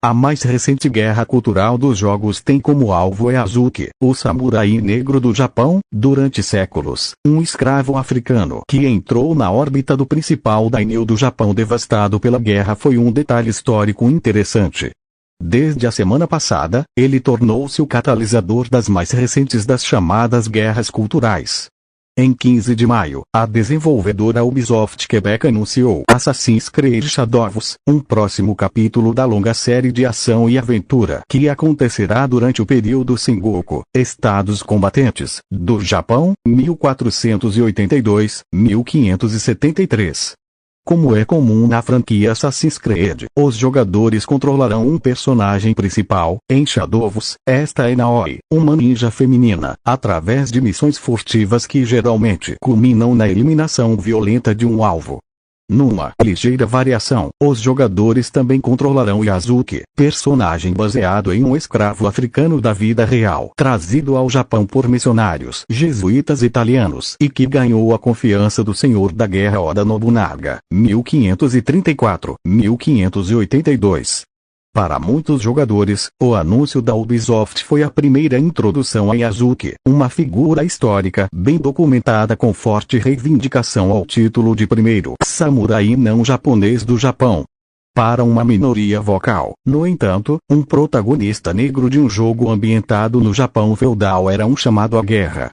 A mais recente guerra cultural dos jogos tem como alvo Eazuki, o samurai negro do Japão, durante séculos, um escravo africano que entrou na órbita do principal daimyo do Japão devastado pela guerra. Foi um detalhe histórico interessante. Desde a semana passada, ele tornou-se o catalisador das mais recentes das chamadas guerras culturais. Em 15 de maio, a desenvolvedora Ubisoft Quebec anunciou Assassin's Creed Shadows, um próximo capítulo da longa série de ação e aventura que acontecerá durante o período Sengoku, Estados Combatentes, do Japão, 1482-1573. Como é comum na franquia Assassin's Creed, os jogadores controlarão um personagem principal. Em Shadows, esta é Naoi, uma ninja feminina, através de missões furtivas que geralmente culminam na eliminação violenta de um alvo. Numa ligeira variação, os jogadores também controlarão Eazuki, personagem baseado em um escravo africano da vida real, trazido ao Japão por missionários jesuítas italianos e que ganhou a confiança do Senhor da Guerra Oda Nobunaga, 1534-1582. Para muitos jogadores, o anúncio da Ubisoft foi a primeira introdução a Eazuki, uma figura histórica bem documentada com forte reivindicação ao título de primeiro samurai não japonês do Japão. Para uma minoria vocal, no entanto, um protagonista negro de um jogo ambientado no Japão feudal era um chamado à guerra.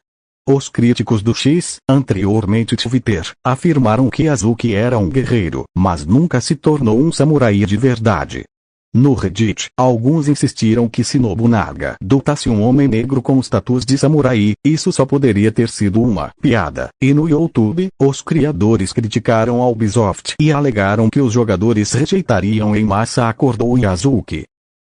Os críticos do X, anteriormente Twitter, afirmaram que Eazuki era um guerreiro, mas nunca se tornou um samurai de verdade. No Reddit, alguns insistiram que se Nobunaga dotasse um homem negro com status de samurai, isso só poderia ter sido uma piada. E no YouTube, os criadores criticaram a Ubisoft e alegaram que os jogadores rejeitariam em massa a cor do Eazuki.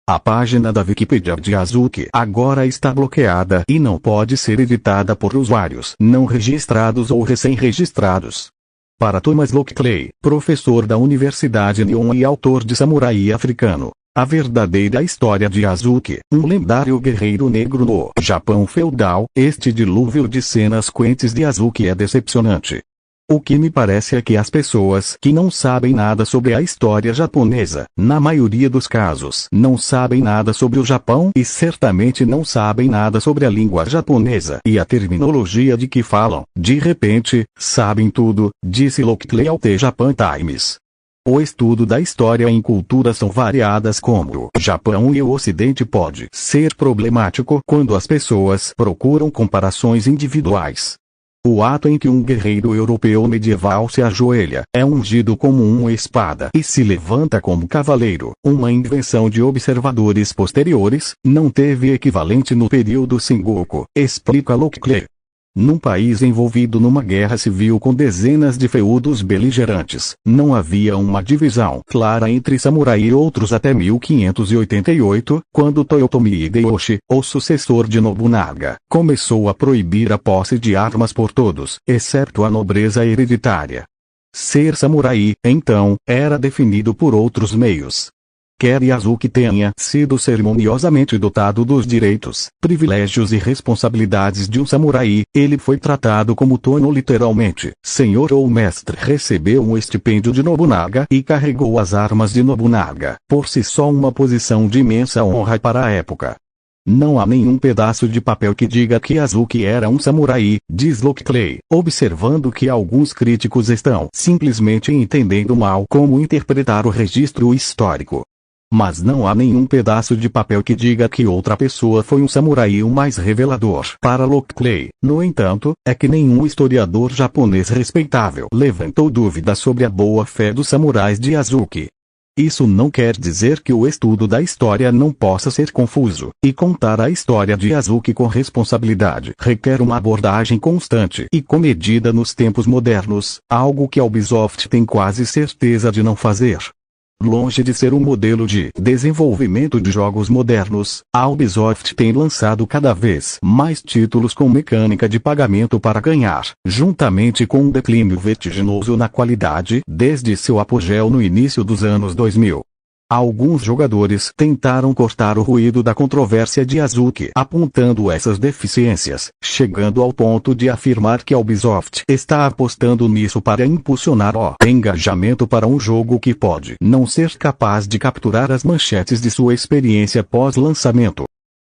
A página da Wikipedia de Eazuki agora está bloqueada e não pode ser editada por usuários não registrados ou recém-registrados. Para Thomas Lockley, professor da Universidade Nihon e autor de Samurai Africano, a verdadeira história de Eazuki, um lendário guerreiro negro no Japão feudal, este dilúvio de cenas quentes de Eazuki é decepcionante. O que me parece é que as pessoas que não sabem nada sobre a história japonesa, na maioria dos casos, não sabem nada sobre o Japão e certamente não sabem nada sobre a língua japonesa e a terminologia de que falam. De repente, sabem tudo, disse Lockley ao The Japan Times. O estudo da história em culturas são variadas como o Japão e o Ocidente pode ser problemático quando as pessoas procuram comparações individuais. O ato em que um guerreiro europeu medieval se ajoelha, é ungido como uma espada e se levanta como cavaleiro, uma invenção de observadores posteriores, não teve equivalente no período Sengoku, explica Lockley. Num país envolvido numa guerra civil com dezenas de feudos beligerantes, não havia uma divisão clara entre samurai e outros até 1588, quando Toyotomi Hideyoshi, o sucessor de Nobunaga, começou a proibir a posse de armas por todos, exceto a nobreza hereditária. Ser samurai, então, era definido por outros meios. Quer Eazuki tenha sido cerimoniosamente dotado dos direitos, privilégios e responsabilidades de um samurai, ele foi tratado como Tono literalmente, senhor ou mestre. Recebeu um estipêndio de Nobunaga e carregou as armas de Nobunaga, por si só uma posição de imensa honra para a época. Não há nenhum pedaço de papel que diga que Eazuki era um samurai, diz Lockley, observando que alguns críticos estão simplesmente entendendo mal como interpretar o registro histórico. Mas não há nenhum pedaço de papel que diga que outra pessoa foi um samurai. O mais revelador para Lockley, no entanto, é que nenhum historiador japonês respeitável levantou dúvidas sobre a boa-fé dos samurais de Eazuki. Isso não quer dizer que o estudo da história não possa ser confuso, e contar a história de Eazuki com responsabilidade requer uma abordagem constante e comedida nos tempos modernos, algo que a Ubisoft tem quase certeza de não fazer. Longe de ser um modelo de desenvolvimento de jogos modernos, a Ubisoft tem lançado cada vez mais títulos com mecânica de pagamento para ganhar, juntamente com um declínio vertiginoso na qualidade desde seu apogeu no início dos anos 2000. Alguns jogadores tentaram cortar o ruído da controvérsia de Azuki, apontando essas deficiências, chegando ao ponto de afirmar que a Ubisoft está apostando nisso para impulsionar o engajamento para um jogo que pode não ser capaz de capturar as manchetes de sua experiência pós-lançamento.